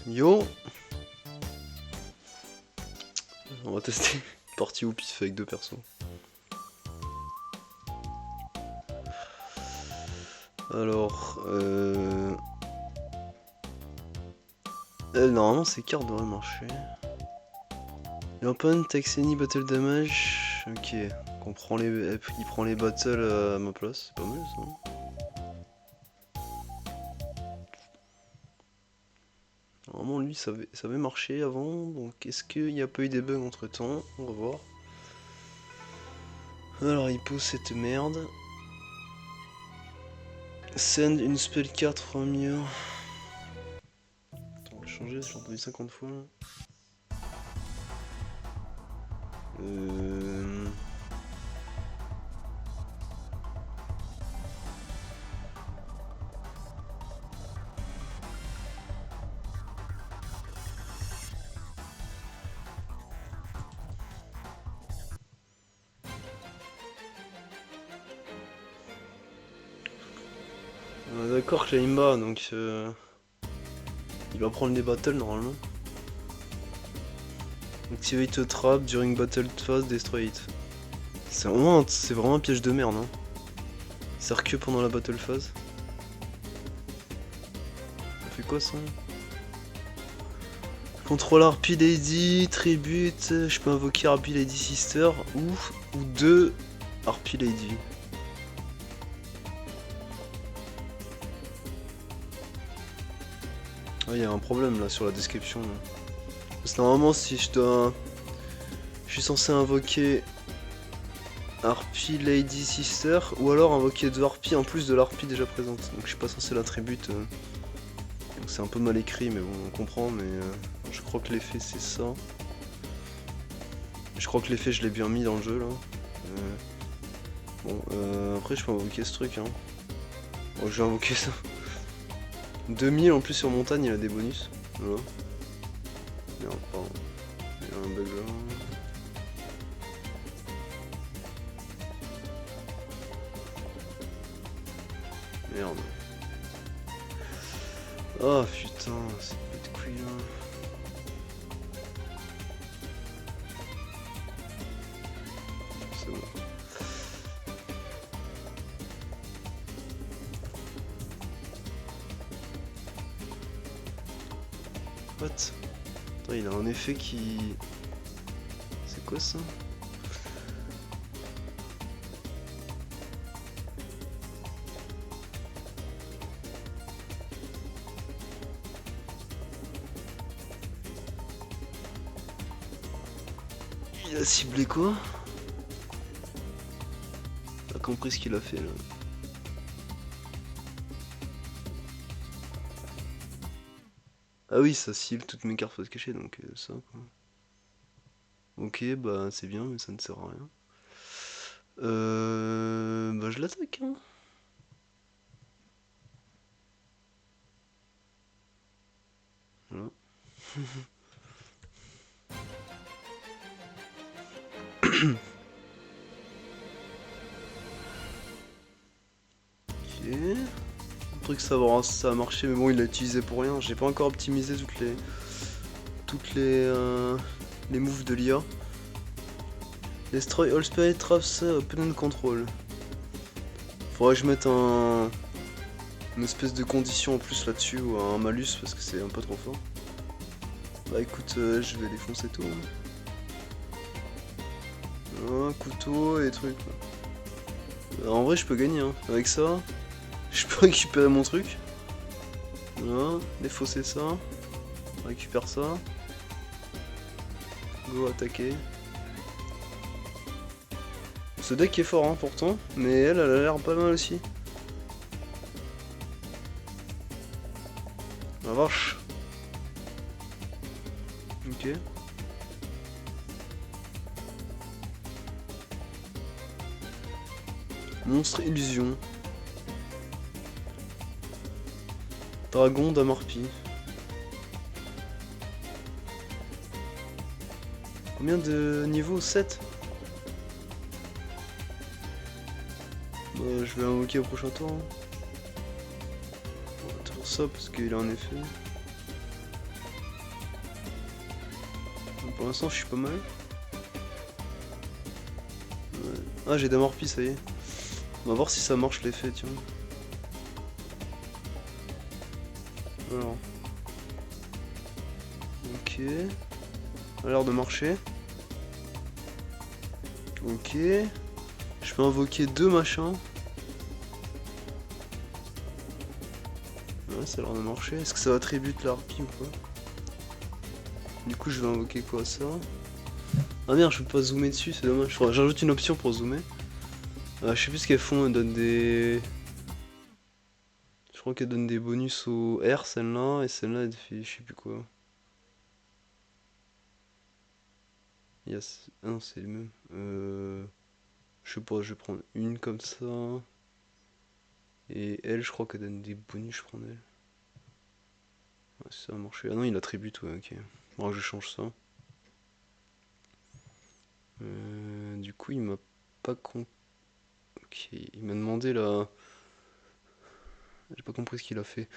Yo. On va tester. Partie où pis fait avec 2 persos. Alors, normalement ces cartes devraient marcher. L'opponent takes any battle damage. Ok, il prend les battles à ma place, c'est pas mal ça. Normalement lui ça avait marché avant, donc est-ce qu'il n'y a pas eu des bugs entre temps? On va voir. Alors il pose cette merde. Send une spell card from your... Attends, on va changer, j'ai entendu 50 fois. D'accord que Jaimba, donc il va prendre les battles normalement. Activate a trap during battle phase, destroy it. C'est vraiment un piège de merde, hein. Il sert que pendant la battle phase. Ça fait quoi ça? Contrôle Harpy Lady, tribute, je peux invoquer Harpy Lady Sister ou 2 Harpy Lady. Ah, il y a un problème là sur la description. Là. Parce que normalement, si je suis censé invoquer Harpy Lady Sister ou alors invoquer 2 harpies en plus de l'harpie déjà présente. Donc je suis pas censé l'attribuer. Donc c'est un peu mal écrit, mais bon, on comprend. Mais je crois que l'effet c'est ça. Je crois que l'effet je l'ai bien mis dans le jeu là. Bon, après je peux invoquer ce truc. Hein. Bon, je vais invoquer ça. 2000 en plus sur montagne, il a des bonus. Voilà. Merde, pardon. Il y a un bug là. Merde. Oh putain, c'est pas de couilles là. C'est bon. What? Attends, il a un effet qui... C'est quoi ça? Il a ciblé quoi? Pas compris ce qu'il a fait là. Ah oui, ça cible toutes mes cartes face cachée, donc ça quoi. Ok, bah c'est bien, mais ça ne sert à rien. Bah je l'attaque, hein. Voilà. Ok. Le truc ça a marché, mais bon il l'a utilisé pour rien. J'ai pas encore optimisé toutes les moves de l'IA. Destroy all spirit traps opponent control. Faudrait que je mette une espèce de condition en plus là-dessus ou un malus parce que c'est un peu trop fort. Bah écoute, je vais défoncer tout. Hein. Un couteau et trucs. En vrai je peux gagner hein. Avec ça, je peux récupérer mon truc. Voilà, défausser ça. On récupère ça. Go attaquer. Ce deck est fort hein, pourtant, mais elle a l'air pas mal aussi. La vache. Ok. Monstre illusion. Dragon d'Amorpie. Combien de niveaux? 7. Je vais invoquer au prochain tour. Hein. On va faire ça parce qu'il a un effet. Pour l'instant je suis pas mal. Ouais. Ah j'ai d'amorpi, ça y est. On va voir si ça marche l'effet, tiens. Alors. Ok. Ça a l'air de marcher. Ok. Je peux invoquer 2 machins. Ouais, ça a l'air de marcher. Est-ce que ça va tribute la harpie ou quoi? Du coup, je vais invoquer quoi, ça? Ah merde, je peux pas zoomer dessus, c'est dommage. J'ajoute une option pour zoomer. Je sais plus ce qu'elles font, elles donnent des... Je crois qu'elles donnent des bonus au R, celle-là, et celle-là, elle fait je sais plus quoi. Yes. Ah non, c'est le même. Je sais pas, je vais prendre une comme ça. Et elle, je crois qu'elle donne des bonus, je prends elle. Ouais, ça a marché. Ah non, il attribute, ouais, ok. Bon, je change ça. Du coup, il m'a pas con... Ok, il m'a demandé là... J'ai pas compris ce qu'il a fait.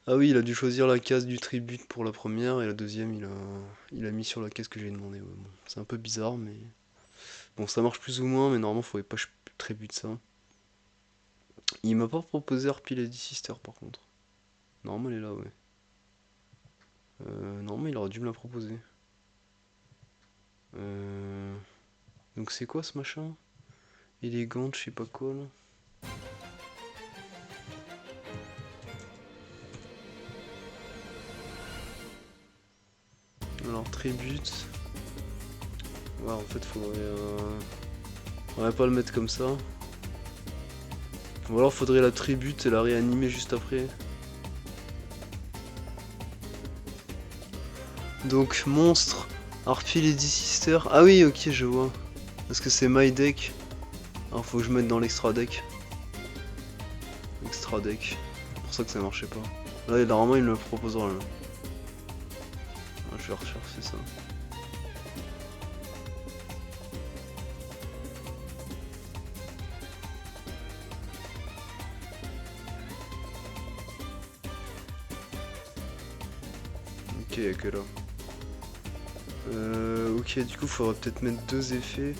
Ah oui, il a dû choisir la case du tribute pour la première et la deuxième, il a mis sur la case que j'ai demandé. Ouais, bon, c'est un peu bizarre, mais bon, ça marche plus ou moins, mais normalement, faudrait pas que je tribute ça. Il m'a pas proposé Harpy Lady Sister par contre. Normalement, elle est là, ouais. Normalement, il aurait dû me la proposer. Donc, c'est quoi ce machin? Élégante, je sais pas quoi là. Alors, tribute. Ouais, en fait, faudrait pas le mettre comme ça. Ou alors, faudrait la tribute et la réanimer juste après. Donc, monstre, Harpy Lady Sister. Ah oui, ok, je vois. Parce que c'est my deck. Alors, faut que je mette dans l'extra deck. Extra deck. C'est pour ça que ça marchait pas. Là, normalement, il me le proposera là. Je vais rechercher ça. Ok, y'a que là. Ok, du coup, faudrait peut-être mettre 2 effets.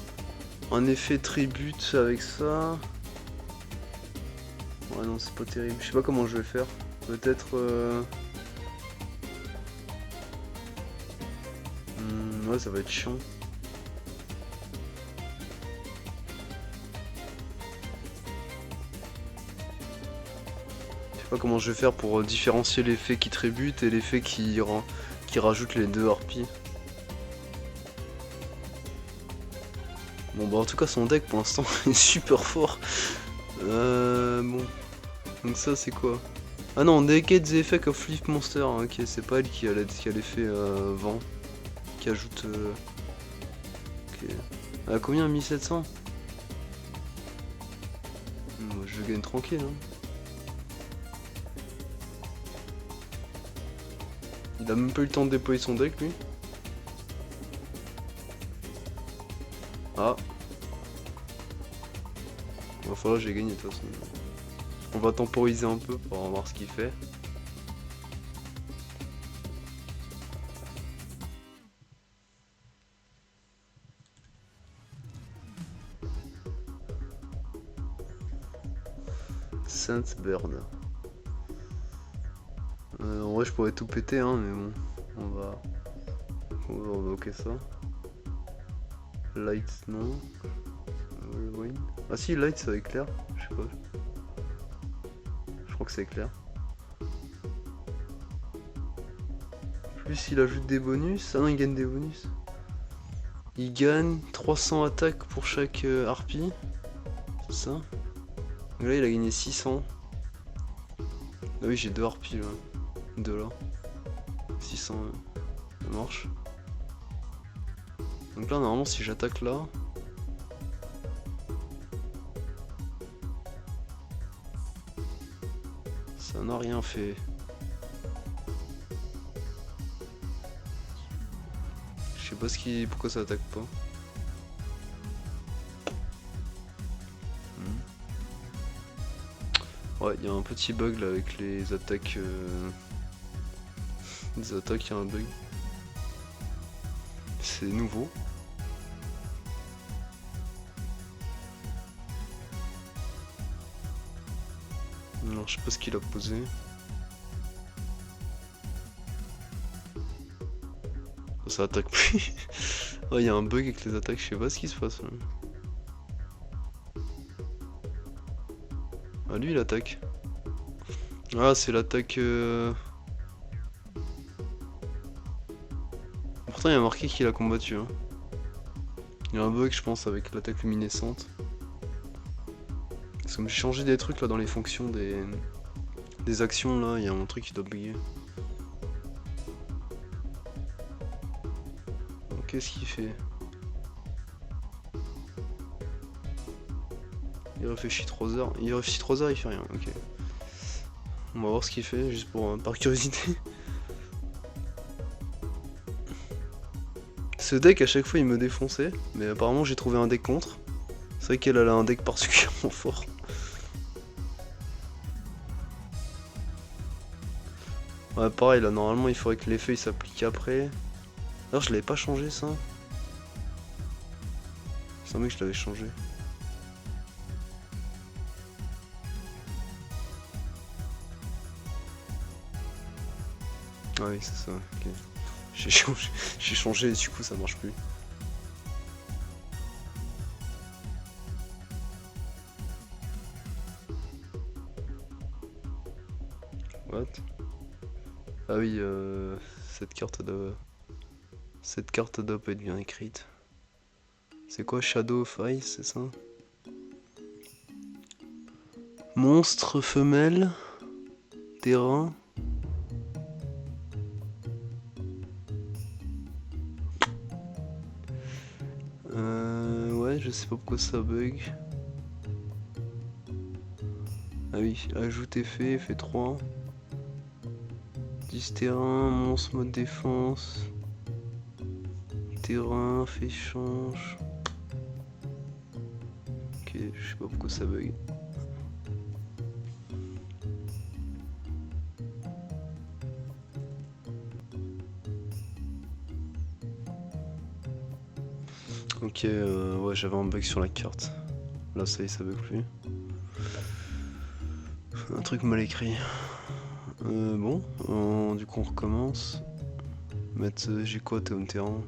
Un effet tribute avec ça. Ouais, non, c'est pas terrible. Je sais pas comment je vais faire. Peut-être... ouais, ça va être chiant. Je sais pas comment je vais faire pour différencier l'effet qui tribute et l'effet qui rajoute les 2 harpies. Bon bah en tout cas son deck pour l'instant est super fort. Bon. Donc ça c'est quoi? Ah non, Naked the Effect of Leaf Monster. Ok, c'est pas elle qui a l'effet vent. Qui ajoute... Ok. Elle a combien? 1700? Moi je gagne tranquille hein. Il a même pas eu le temps de déployer son deck lui. Ah. Il va falloir que j'ai gagné de toute façon. On va temporiser un peu pour voir ce qu'il fait. Saint Bird. En vrai je pourrais tout péter hein, mais bon. On va invoquer ça. Light non. Ah si, Light ça éclaire. Je sais pas. Je crois que c'est éclair. Plus il ajoute des bonus. Ah non, il gagne des bonus. Il gagne 300 attaques pour chaque harpie. C'est ça. Donc là il a gagné 600. Ah oui, j'ai 2 harpies là. 2 là. 600. Ça marche. Donc là normalement si j'attaque là. Ça n'a rien fait. Je sais pas pourquoi ça attaque pas. Ouais, il y a un petit bug là avec les attaques. Les attaques, il y a un bug. C'est nouveau. Non, je sais pas ce qu'il a posé. Ça attaque plus. Oh, il y a un bug avec les attaques, je sais pas ce qui se passe. Ah, lui il attaque. Ah, c'est l'attaque. Pourtant, il y a marqué qu'il a combattu. Hein. Il y a un bug, je pense, avec l'attaque luminescente. Parce que j'ai changé des trucs là dans les fonctions des actions là, il y a un truc qui doit bugger. Qu'est-ce qu'il fait? Il réfléchit 3 heures. Il réfléchit 3 heures, il fait rien. Ok. On va voir ce qu'il fait, juste pour par curiosité. Ce deck, à chaque fois, il me défonçait. Mais apparemment, j'ai trouvé un deck contre. C'est vrai qu'elle a un deck particulièrement fort. Ouais, pareil, là, normalement, il faudrait que l'effet il s'applique après. Alors, je l'avais pas changé, ça. C'est un mec que je l'avais changé. Ah oui, c'est ça, ok. J'ai changé et du coup ça marche plus. What? Ah oui, cette carte doit... Cette carte doit pas être bien écrite. C'est quoi Shadow of Ice, c'est ça? Monstre femelle, terrain. Ouais, je sais pas pourquoi ça bug. Ah oui, ajoute effet, effet 3. 10 terrain, monstre mode défense. Terrain, fait change. Ok, je sais pas pourquoi ça bug. Ok, ouais, j'avais un bug sur la carte. Là, ça y est, ça bug plus. Un truc mal écrit. Bon, du coup, on recommence. Mettre, j'ai quoi, Théon terrain?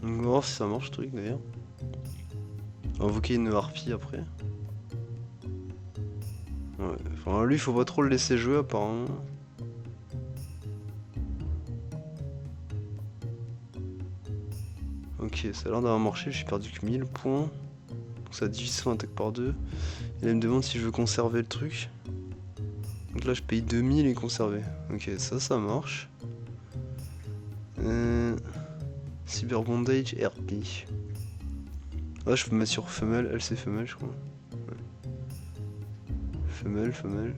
On va voir si ça marche, ce truc d'ailleurs. Invoquer une harpie après. Ouais, enfin, lui, faut pas trop le laisser jouer apparemment. Ok, ça a l'air d'avoir marché, j'ai perdu que 1000 points. Donc ça divise son attaque par 2. Et là, il me demande si je veux conserver le truc. Donc là, je paye 2000 et conserver. Ok, ça marche. Cyber Bondage RP. Ah, je peux mettre sur femelle, elle c'est femelle, je crois. Ouais. Femelle, femelle.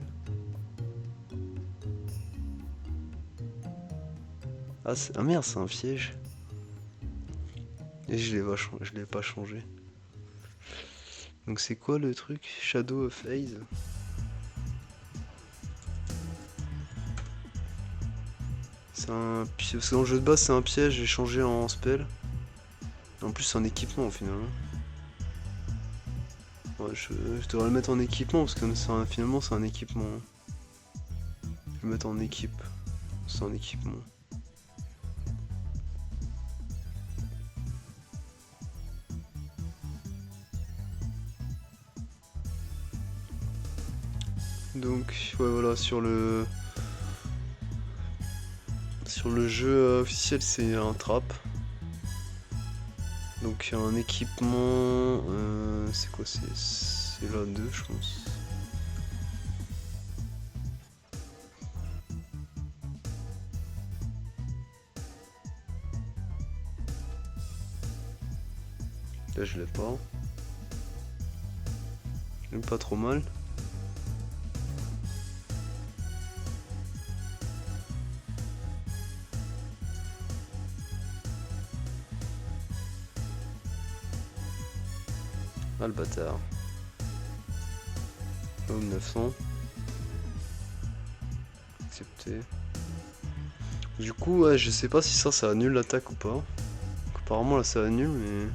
Ah, ah merde, c'est un piège. Et je l'ai pas changé. Donc c'est quoi le truc? Shadow of Haze. C'est un piège. Parce que dans le jeu de base c'est un piège, j'ai changé en spell. En plus c'est un équipement au final. Ouais, je devrais le mettre en équipement parce que finalement c'est un équipement. Je vais le mettre en équipe. C'est un équipement. Donc ouais voilà, sur le jeu officiel c'est un trap. Donc un équipement, c'est quoi, c'est là 2 je pense. Là je l'ai pas. J'aime pas trop mal. Ah le bâtard. Homme 900. Accepté. Du coup, ouais, je sais pas si ça annule l'attaque ou pas. Donc, apparemment là ça annule, mais...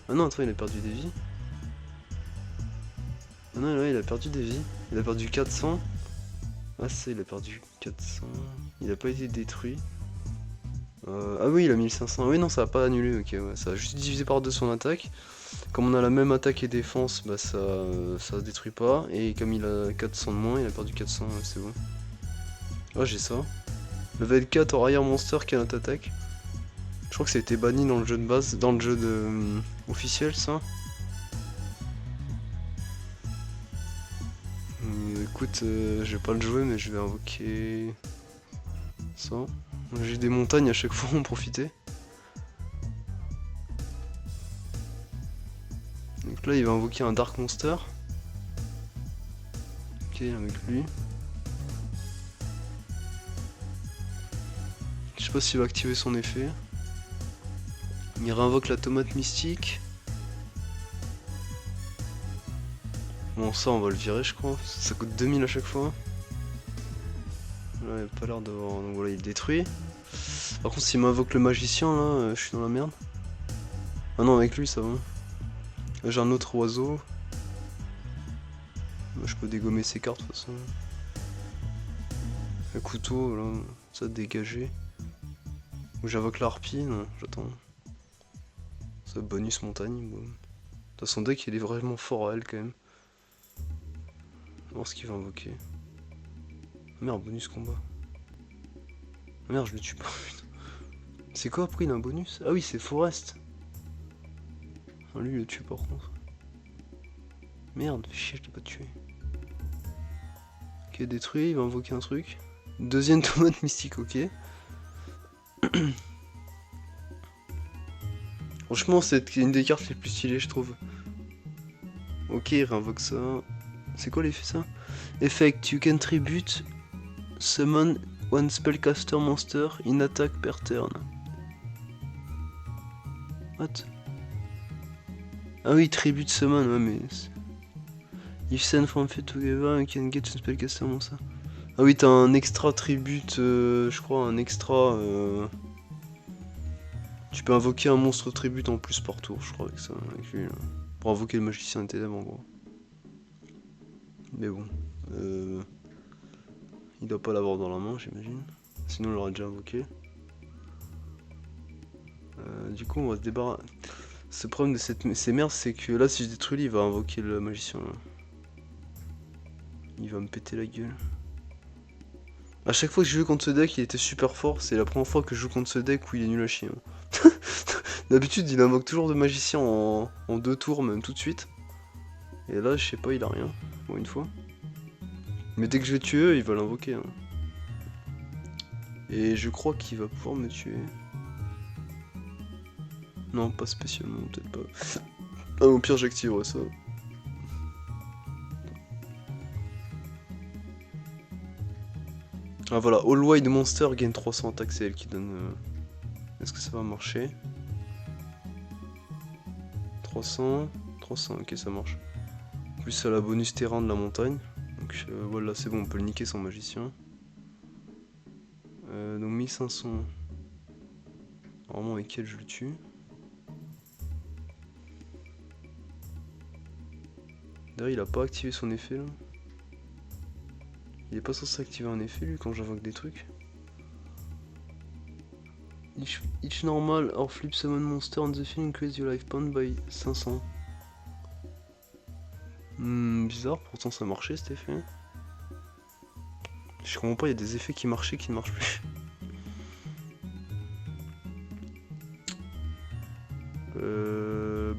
Ah non, attends, il a perdu des vies. Ah non, là il a perdu des vies. Il a perdu 400. Ah ça, il a perdu 400. Il a pas été détruit. Ah oui, il a 1500. Oui, non, ça a pas annulé, ok, ouais. Ça a juste divisé par deux son attaque. Comme on a la même attaque et défense, bah ça se détruit pas. Et comme il a 400 de moins, il a perdu 400, ouais, c'est bon. Ah, j'ai ça. Level 4 Warrior Monster qui a notre attaque. Je crois que ça a été banni dans le jeu de base, dans le jeu de officiel, ça. Écoute, je vais pas le jouer, mais je vais invoquer ça. J'ai des montagnes à chaque fois, en profiter. Donc là, il va invoquer un Dark Monster. Ok, avec lui. Je sais pas s'il va activer son effet. Il réinvoque la tomate mystique. Bon, ça, on va le virer, je crois. Ça coûte 2000 à chaque fois. Là, il a pas l'air d'avoir... Donc voilà, il détruit. Par contre, s'il m'invoque le magicien, là, je suis dans la merde. Ah non, avec lui, ça va. Là, j'ai un autre oiseau. Là, je peux dégommer ses cartes, de toute façon. Un couteau, là, ça dégager. Ou j'invoque l'harpie, non, j'attends. Ça bonus montagne, bon. Son deck, il est vraiment fort à elle, quand même. On va voir ce qu'il va invoquer. Merde, bonus combat. Merde, je le tue pas. C'est quoi après il a un bonus? Ah oui, c'est Forest. Ah, lui, il le tue par contre. Merde, fais chier, je l'ai pas tué. Ok, détruit, il va invoquer un truc. Deuxième tomate mystique, ok. Franchement, c'est une des cartes les plus stylées, je trouve. Ok, il réinvoque ça. C'est quoi l'effet ça? Effect, you can tribute summon one spellcaster monster in attack per turn. What? Ah oui, tribute summon, ouais, mais... If send from field together, you can get a spellcaster monster. Ah oui, t'as un extra tribute, je crois, un extra... Tu peux invoquer un monstre tribute en plus par tour, je crois, avec ça, avec lui, là. Pour invoquer le magicien des ténèbres, en gros. Mais bon, il doit pas l'avoir dans la main, j'imagine. Sinon, il l'aurait déjà invoqué. Du coup, on va se débarrasser... Ce problème de ces merdes, c'est que là, si je détruis, il va invoquer le magicien, là. Il va me péter la gueule. A chaque fois que je joue contre ce deck, il était super fort. C'est la première fois que je joue contre ce deck où il est nul à chier. D'habitude, il invoque toujours de magicien en 2 tours, même tout de suite. Et là, je sais pas, il a rien. Bon, une fois. Mais dès que je vais tuer eux, il va l'invoquer. Hein. Et je crois qu'il va pouvoir me tuer. Non, pas spécialement, peut-être pas. Ah, au pire, j'activerai ça. Ah voilà, All Wide Monster gagne 300 attaques, c'est elle qui donne... Est-ce que ça va marcher? 300, 300, ok ça marche. Plus à la bonus terrain de la montagne. Donc voilà, c'est bon, on peut le niquer sans magicien. Donc 1500. Normalement avec elle je le tue. D'ailleurs il a pas activé son effet là. Il est pas censé activer un effet lui quand j'invoque des trucs. Each normal or flip summon monster on the field increase your life point by 500. Bizarre, pourtant ça marchait cet effet. Je comprends pas, il y a des effets qui marchaient qui ne marchent plus.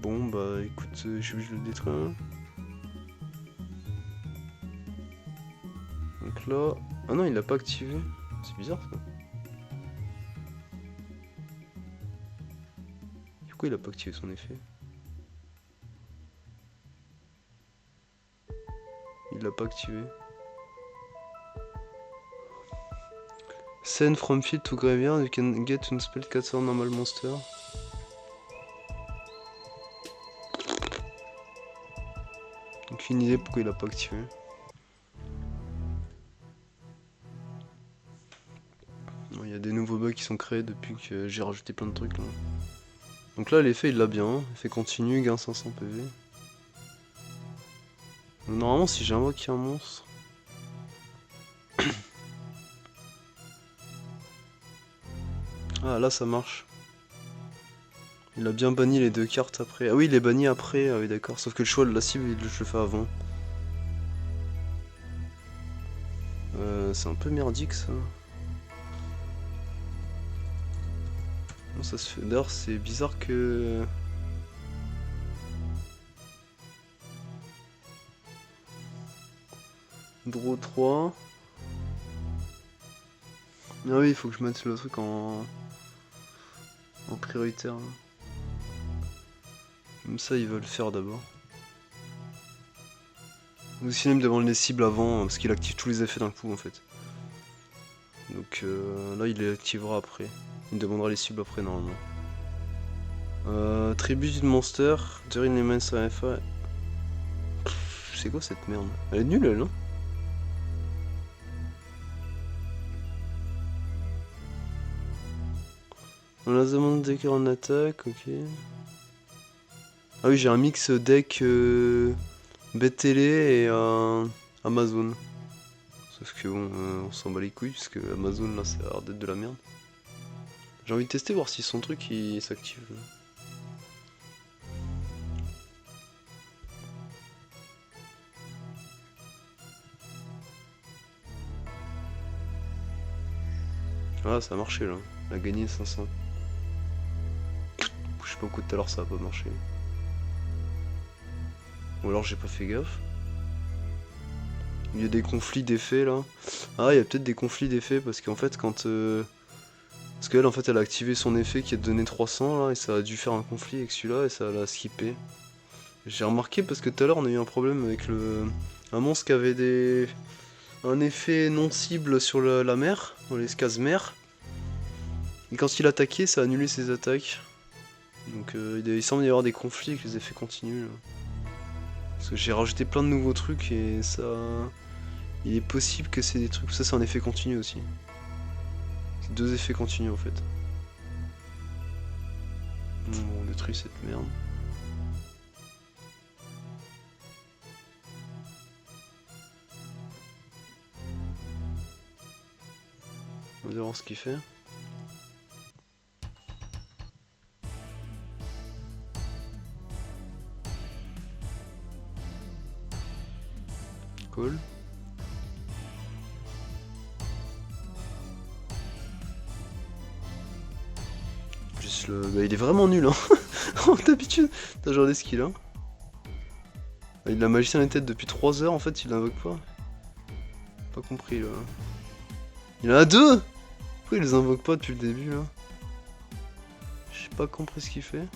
Bon bah écoute, je suis obligé de le détruire. Hein. Donc là... Ah non, il l'a pas activé. C'est bizarre ça. Pourquoi il a pas activé son effet? Il l'a pas activé. Send from field to graveyard, you can get une spellcaster normal monster. Aucune idée pourquoi il a pas activé. y a des nouveaux bugs qui sont créés depuis que j'ai rajouté plein de trucs là. Donc là l'effet il l'a bien, effet continu, gain 500 PV. Donc, normalement si j'invoque un monstre... Ah là ça marche. Il a bien banni les 2 cartes après. Ah oui il est banni après, ah oui d'accord. Sauf que le choix de la cible je le fais avant. C'est un peu merdique ça. Comment ça se fait? D'ailleurs c'est bizarre que... Draw 3. Ah oui il faut que je mette le truc en prioritaire. Comme ça ils veulent le faire d'abord. Ou sinon il me demande les cibles avant parce qu'il active tous les effets d'un coup en fait. Donc là il les activera après. Il me demandera les cibles après normalement. Tribute de monster, during les mains FA. C'est quoi cette merde? Elle est nulle elle non? On a demandé deck en attaque, ok. Ah oui j'ai un mix deck BTL et Amazon. Sauf que bon, on s'en bat les couilles puisque Amazon là ça a l'air d'être de la merde. J'ai envie de tester voir si son truc il s'active. Ah ça a marché là, il a gagné 500. Je sais pas pourquoi tout à l'heure ça a pas marché. Ou alors j'ai pas fait gaffe. Il y a des conflits d'effets là. Ah il y a peut-être des conflits d'effets parce qu'en fait quand... Parce qu'elle en fait elle a activé son effet qui a donné 300 là et ça a dû faire un conflit avec celui-là et ça l'a skippé. J'ai remarqué parce que tout à l'heure on a eu un problème avec un monstre qui avait un effet non cible sur la mer, dans les cases mer. Et quand il attaquait ça a annulé ses attaques. Donc il semble y avoir des conflits avec les effets continus là. Parce que j'ai rajouté plein de nouveaux trucs et ça... Il est possible que c'est des trucs... Ça c'est un effet continu aussi. C'est 2 effets continus en fait. Bon, on détruit cette merde. On va voir ce qu'il fait. Cool. Juste le... Bah, il est vraiment nul hein. D'habitude, t'as genre des skills hein. Il a magicien les têtes depuis 3 heures en fait, il l'invoque pas. Pas compris là. Il en a 2. Pourquoi il les invoque pas depuis le début là? J'ai pas compris ce qu'il fait.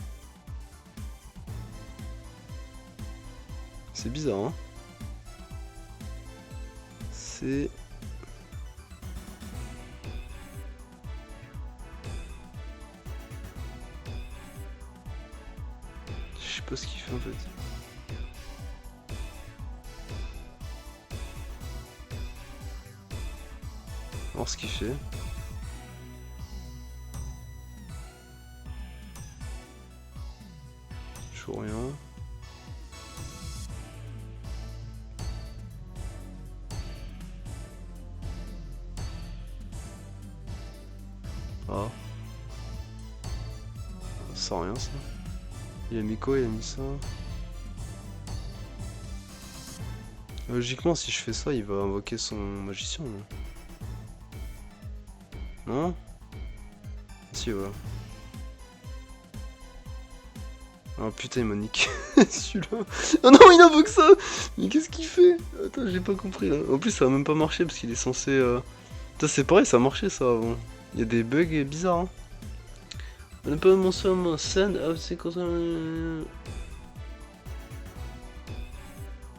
C'est bizarre hein. C'est... Je sais pas ce qu'il fait en fait. On va voir ce qu'il fait. Je vois rien. Ah. Ça sert à rien ça. Il a mis quoi? Il a mis ça. Logiquement si je fais ça il va invoquer son magicien là. Non? Si voilà. Ah putain il m'a niqué celui-là. Oh non il invoque ça. Mais qu'est-ce qu'il fait? Attends j'ai pas compris là. En plus ça va même pas marcher parce qu'il est censé... Putain c'est pareil ça a marché ça avant. Il y a des bugs bizarres hein. On n'a pas mentionné mon send out c'est quand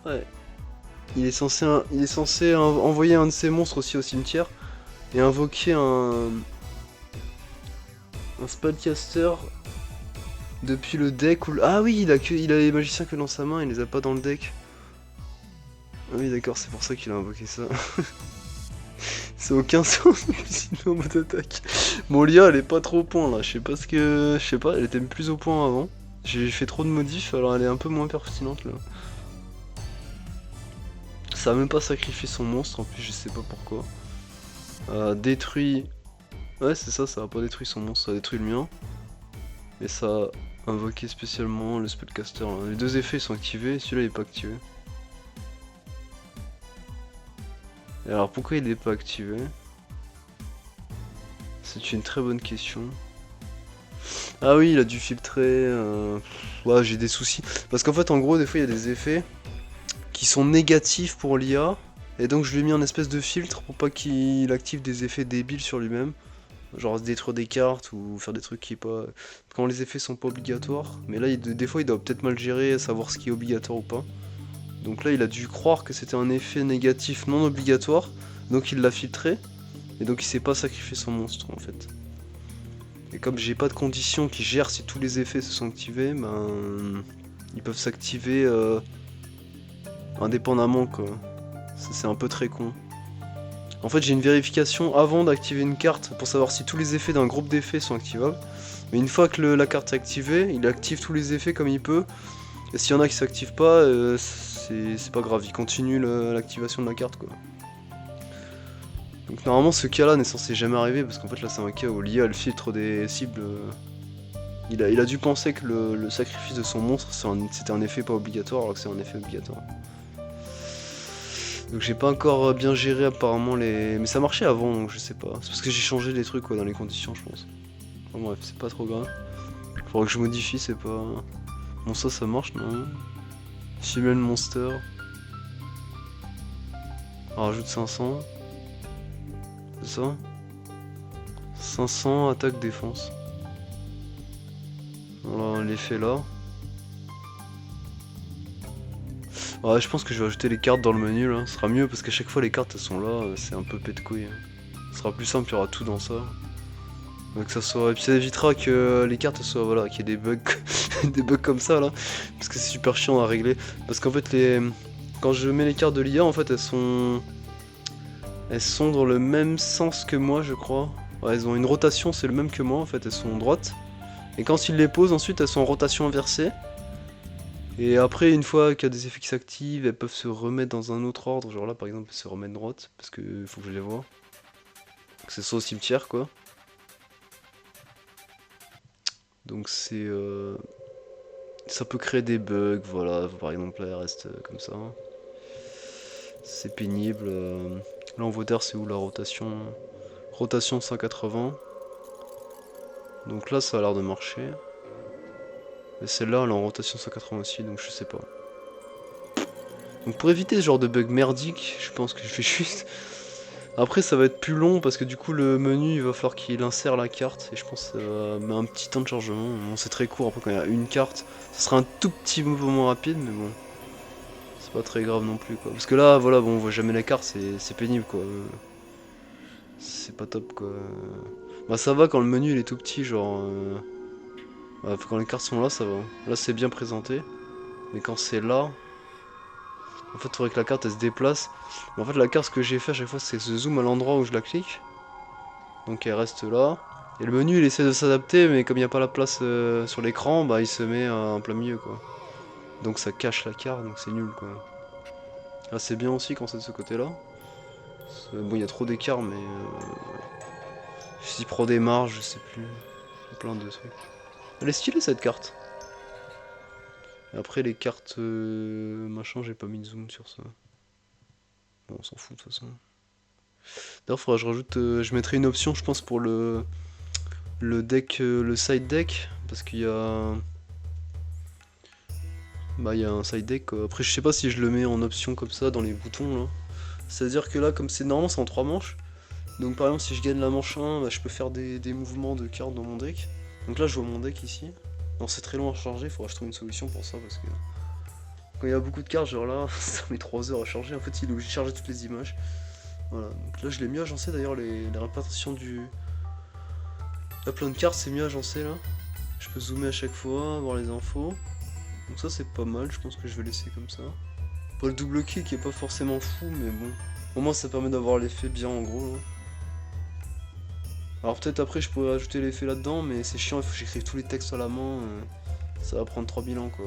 ouais. Il est censé envoyer un de ses monstres aussi au cimetière et invoquer un spellcaster depuis le deck ou ah oui il a les magiciens que dans sa main, il les a pas dans le deck. Ah oui d'accord c'est pour ça qu'il a invoqué ça. C'est aucun sens, sinon en mode attaque. Mon Lia, elle est pas trop au point là. Je sais pas ce que. Je sais pas, elle était plus au point avant. J'ai fait trop de modifs, alors elle est un peu moins pertinente là. Ça a même pas sacrifié son monstre, en plus, je sais pas pourquoi. Détruit. Ouais, c'est ça, ça a pas détruit son monstre, ça a détruit le mien. Et ça a invoqué spécialement le spellcaster. Là. Les deux effets sont activés, celui-là il est pas activé. Et alors pourquoi il est pas activé? C'est une très bonne question. Ah oui, il a dû filtrer. Ouais, j'ai des soucis. Parce qu'en fait, en gros, des fois, il y a des effets qui sont négatifs pour l'IA. Et donc, je lui ai mis un espèce de filtre pour pas qu'il active des effets débiles sur lui-même. Genre se détruire des cartes ou faire des trucs qui est pas. Quand les effets sont pas obligatoires. Mais là, des fois, il doit peut-être mal gérer, savoir ce qui est obligatoire ou pas. Donc là, il a dû croire que c'était un effet négatif non obligatoire. Donc, il l'a filtré. Et donc, il s'est pas sacrifié son monstre en fait. Et comme j'ai pas de conditions qui gèrent si tous les effets se sont activés, ben. Ils peuvent s'activer indépendamment quoi. C'est un peu très con. En fait, j'ai une vérification avant d'activer une carte pour savoir si tous les effets d'un groupe d'effets sont activables. Mais une fois que la carte est activée, il active tous les effets comme il peut. Et s'il y en a qui s'activent pas, c'est pas grave, il continue l'activation de la carte quoi. Donc normalement ce cas là n'est censé jamais arriver parce qu'en fait là c'est un cas où l'IA le filtre des cibles. Il a dû penser que le sacrifice de son monstre c'était un effet pas obligatoire alors que c'est un effet obligatoire. Donc j'ai pas encore bien géré apparemment les... Mais ça marchait avant donc je sais pas. C'est parce que j'ai changé des trucs quoi, dans les conditions je pense. Enfin, bref, c'est pas trop grave. Faudra que je modifie, c'est pas... Bon ça marche non. Female Monster. On rajoute 500. C'est ça 500 attaque défense. Voilà l'effet là. Ouais, je pense que je vais ajouter les cartes dans le menu là, ce sera mieux parce qu'à chaque fois les cartes elles sont là, c'est un peu pète couille. Ce sera plus simple, il y aura tout dans ça. Donc ça soit... Et puis ça évitera que les cartes soient... Voilà, qu'il y ait des bugs, des bugs comme ça là. Parce que c'est super chiant à régler. Parce qu'en fait quand je mets les cartes de l'IA en fait elles sont dans le même sens que moi je crois. Ouais, elles ont une rotation, c'est le même que moi en fait, elles sont droites. Et quand ils les posent ensuite elles sont en rotation inversée. Et après, une fois qu'il y a des effets qui s'activent, elles peuvent se remettre dans un autre ordre. Genre là, par exemple, elles se remettent droite, parce que faut que je les vois. C'est ça au cimetière, quoi. Donc c'est... Ça peut créer des bugs, voilà. Par exemple, là, elle reste comme ça. C'est pénible. Là, en Vaudère, c'est où la rotation? Rotation 180. Donc là, ça a l'air de marcher. Et celle-là, elle est en rotation 180 aussi, donc je sais pas. Donc pour éviter ce genre de bug merdique, je pense que je fais juste... Après ça va être plus long parce que du coup le menu il va falloir qu'il insère la carte et je pense que ça met un petit temps de chargement. Bon, c'est très court après quand il y a une carte, ça sera un tout petit mouvement rapide mais bon. C'est pas très grave non plus quoi. Parce que là voilà bon on voit jamais la carte, c'est pénible quoi. C'est pas top quoi. Bah ça va quand le menu il est tout petit genre... Ouais, quand les cartes sont là ça va. Là c'est bien présenté. Mais quand c'est là... En fait, il faudrait que la carte elle se déplace. Mais en fait, la carte, ce que j'ai fait à chaque fois, c'est se zoom à l'endroit où je la clique. Donc elle reste là. Et le menu, il essaie de s'adapter, mais comme il n'y a pas la place sur l'écran, bah il se met en plein milieu quoi. Donc ça cache la carte, donc c'est nul quoi. Là, c'est bien aussi quand c'est de ce côté-là. Bon, il y a trop d'écart, mais s'il prend des marges, je sais plus. Il y a plein de trucs. Elle est stylée cette carte. Et après, les cartes machin, j'ai pas mis de zoom sur ça. Bon, on s'en fout de toute façon. D'ailleurs, faudra que je rajoute. Je mettrai une option, je pense, pour le deck, le side deck, parce qu'il y a. Bah, il y a un side deck. Quoi. Après, je sais pas si je le mets en option comme ça dans les boutons là. C'est-à-dire que là, comme c'est normalement, c'est en 3 manches. Donc, par exemple, si je gagne la manche 1, bah, je peux faire des mouvements de cartes dans mon deck. Donc là, je vois mon deck ici. Non, c'est très long à charger, faudra que je trouve une solution pour ça parce que. Quand il y a beaucoup de cartes, genre là, ça met 3 heures à charger. En fait, il est obligé de charger toutes les images. Voilà, donc là je l'ai mieux agencé d'ailleurs, les représentations du... La plein de cartes c'est mieux agencé là. Je peux zoomer à chaque fois, voir les infos. Donc ça c'est pas mal, je pense que je vais laisser comme ça. Pas le double clic qui est pas forcément fou, mais bon. Au moins ça permet d'avoir l'effet bien en gros. Là. Alors peut-être après je pourrais rajouter l'effet là-dedans, mais c'est chiant, il faut que j'écrive tous les textes à la main. Ça va prendre 3000 ans quoi.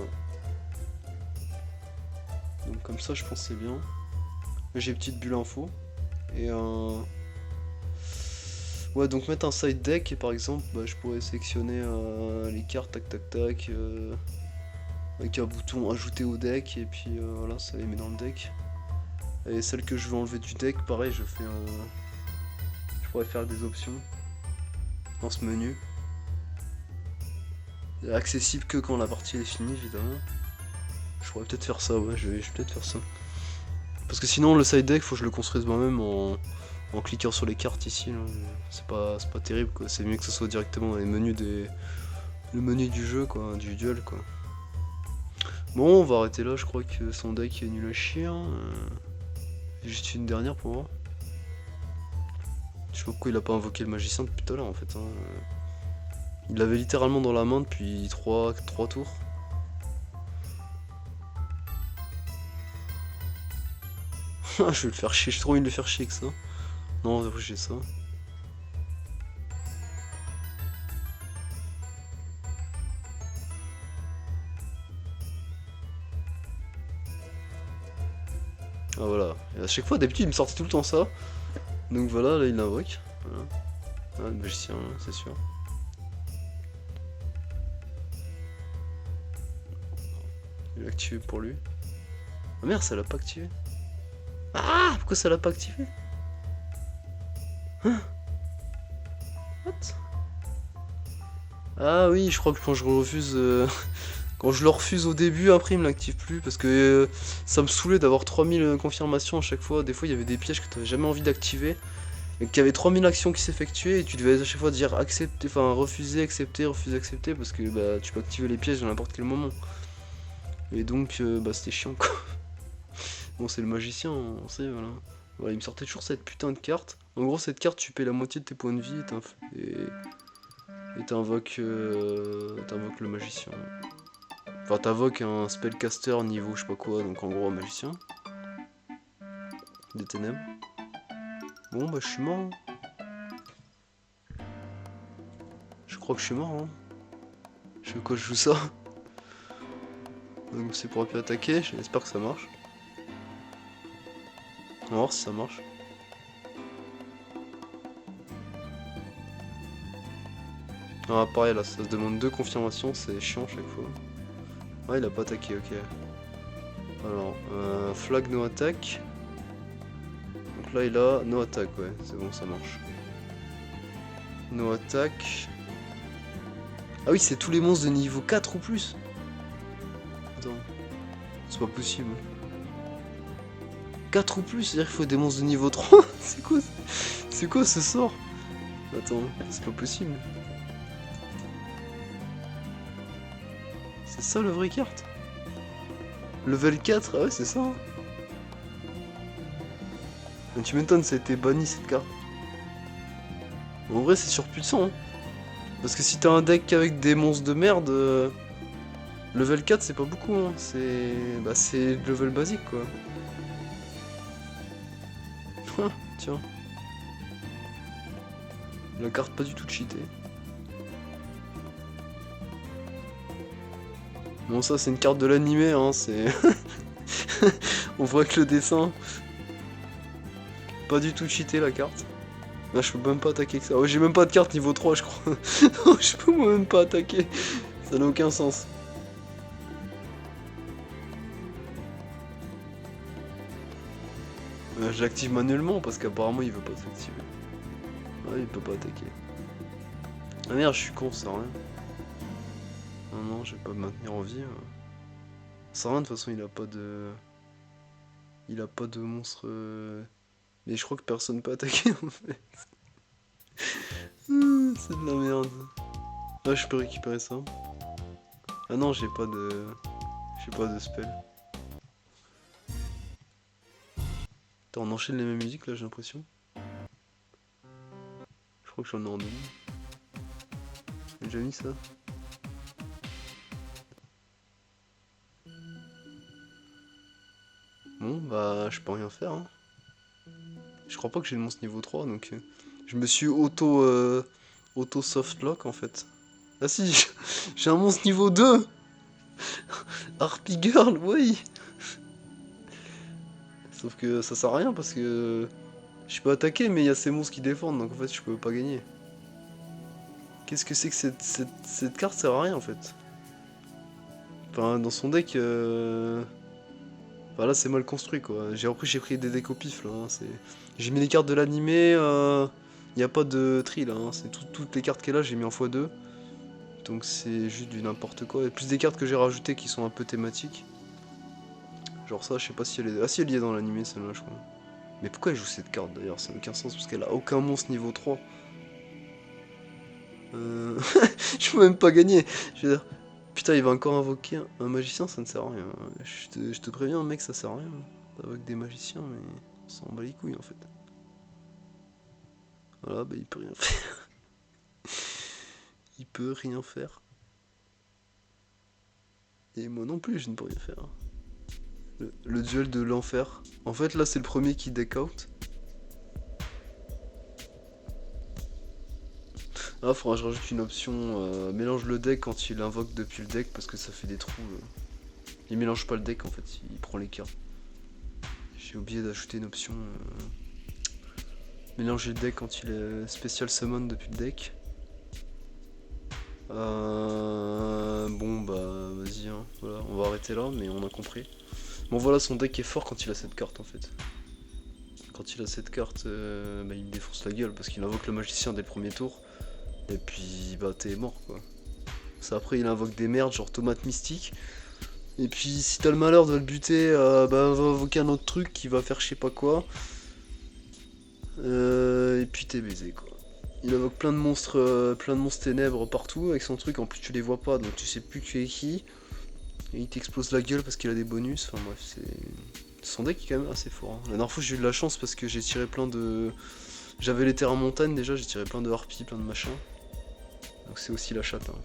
Donc comme ça je pense que c'est bien. J'ai une petite bulle info. Et un... Ouais, donc mettre un side deck et par exemple, bah, je pourrais sélectionner les cartes, tac tac tac, avec un bouton ajouter au deck et puis voilà, ça les met dans le deck. Et celle que je veux enlever du deck, pareil, je pourrais faire des options dans ce menu. Accessible que quand la partie est finie, évidemment. Je pourrais peut-être faire ça, ouais, je vais peut-être faire ça. Parce que sinon, le side deck, faut que je le construise moi-même en cliquant sur les cartes ici. C'est pas terrible, quoi. C'est mieux que ce soit directement dans les menus le menu du jeu, quoi, du duel, quoi. Bon, on va arrêter là, je crois que son deck est nul à chier. Hein. Juste une dernière pour moi. Je sais pas pourquoi il a pas invoqué le magicien depuis tout à l'heure en fait. Hein. Il l'avait littéralement dans la main depuis 3 tours. Je vais le faire chier, j'ai trop envie de le faire chier avec ça. Non, j'ai ça. Ah voilà. Et à chaque fois, d'habitude, il me sortait tout le temps ça. Donc voilà, là il l'invoque. Voilà. Ah, le magicien, c'est sûr. Il l'a activé pour lui. Ah merde, ça l'a pas activé. Ah, pourquoi ça l'a pas activé? Hein? What? Ah oui, je crois que quand je refuse... Quand je le refuse au début, après il me l'active plus parce que ça me saoulait d'avoir 3000 confirmations à chaque fois. Des fois il y avait des pièges que tu n'avais jamais envie d'activer et qu'il y avait 3000 actions qui s'effectuaient et tu devais à chaque fois dire accepter, enfin refuser, accepter, refuser, accepter parce que bah, tu peux activer les pièges à n'importe quel moment. Et donc bah, c'était chiant quoi. Bon, c'est le magicien, on sait, voilà. Voilà, il me sortait toujours cette putain de carte. En gros, cette carte, tu paies la moitié de tes points de vie et t'invoques le magicien. Enfin, t'invoques un spellcaster niveau je sais pas quoi, donc en gros un magicien. Des ténèbres. Bon, bah je suis mort. Hein. Je crois que je suis mort. Hein. Je sais quoi je joue ça. Donc c'est pour appuyer attaquer, j'espère que ça marche. On va voir si ça marche. Ah pareil là, ça se demande 2 confirmations, c'est chiant chaque fois. Ah il a pas attaqué, ok. Alors, flag no attack. Donc là il a no attack, ouais, c'est bon, ça marche. No attack. Ah oui, c'est tous les monstres de niveau 4 ou plus. Attends, c'est pas possible. 4 ou plus, c'est-à-dire qu'il faut des monstres de niveau 3. C'est quoi ce sort? Attends, c'est pas possible. C'est ça la vraie carte? Level 4, ah ouais c'est ça. Hein. Mais tu m'étonnes, ça a été banni cette carte. En vrai c'est surpuissant. Hein. Parce que si t'as un deck avec des monstres de merde, level 4 c'est pas beaucoup. Hein. C'est level basique quoi. Ah, tiens. La carte pas du tout cheatée. Bon ça c'est une carte de l'animé, hein, c'est... On voit que le dessin... Pas du tout cheaté la carte. Là je peux même pas attaquer que ça. Oh, j'ai même pas de carte niveau 3 je crois. Je peux même pas attaquer. Ça n'a aucun sens. J'active manuellement parce qu'apparemment il veut pas s'activer. Ouais, il peut pas attaquer. Ah merde, je suis con, ça sert à rien. Non, non, je vais pas me maintenir en vie. Ça sert à rien, de toute façon, il a pas de... Il a pas de monstre... Mais je crois que personne peut attaquer en fait. C'est de la merde. Là, je peux récupérer ça. Ah non, j'ai pas de... J'ai pas de spell. Attends, on enchaîne les mêmes musiques là, j'ai l'impression. Je crois que j'en ai en deux. J'ai déjà mis ça. Bon, bah, je peux rien faire. Hein. crois pas que j'ai le monstre niveau 3, donc je me suis auto softlock en fait. Ah si, j'ai un monstre niveau 2. Harpy Girl, oui. Sauf que ça sert à rien parce que je peux attaquer, mais il y a ces monstres qui défendent, donc en fait je peux pas gagner. Qu'est-ce que c'est que cette carte sert à rien en fait. Enfin, dans son deck, enfin, là c'est mal construit quoi. J'ai pris des decks au pif là. Hein, j'ai mis les cartes de l'animé, y a pas de tri là. Hein, c'est toutes les cartes qu'elle a, j'ai mis en x2. Donc c'est juste du n'importe quoi. Il y a plus des cartes que j'ai rajoutées qui sont un peu thématiques. Genre ça, je sais pas si elle est. Ah si, elle y est dans l'animé celle-là, je crois. Mais pourquoi elle joue cette carte d'ailleurs? Ça n'a aucun sens parce qu'elle a aucun monstre niveau 3. Je peux même pas gagner. Je veux dire, putain, il va encore invoquer un magicien, ça ne sert à rien. Je te préviens, mec, ça sert à rien. Avec des magiciens, mais on s'en bat les couilles en fait. Voilà, bah il peut rien faire. Il peut rien faire. Et moi non plus, je ne peux rien faire. Le duel de l'enfer. En fait, là, c'est le premier qui deck out. Ah, faudra que je rajoute une option mélange le deck quand il invoque depuis le deck parce que ça fait des trous. Il mélange pas le deck en fait, il prend les cartes. J'ai oublié d'ajouter une option mélanger le deck quand il est spécial summon depuis le deck. Bon bah vas-y, hein. Voilà, on va arrêter là, mais on a compris. Bon voilà, son deck est fort quand il a cette carte en fait. Quand il a cette carte, bah, il me défonce la gueule parce qu'il invoque le magicien dès le premier tour. Et puis bah t'es mort quoi. Ça, après il invoque des merdes genre tomate mystique. Et puis si t'as le malheur de le buter, bah on va invoquer un autre truc qui va faire je sais pas quoi. Et puis t'es baisé quoi. Il invoque plein de monstres ténèbres partout avec son truc, en plus tu les vois pas donc tu sais plus qui est qui. Et il t'explose la gueule parce qu'il a des bonus, enfin bref c'est... Son deck est quand même assez fort. Hein. La dernière fois j'ai eu de la chance parce que j'ai tiré plein de... J'avais les terrains montagne déjà, j'ai tiré plein de harpies, plein de machins. Donc c'est aussi la chatte. Hein.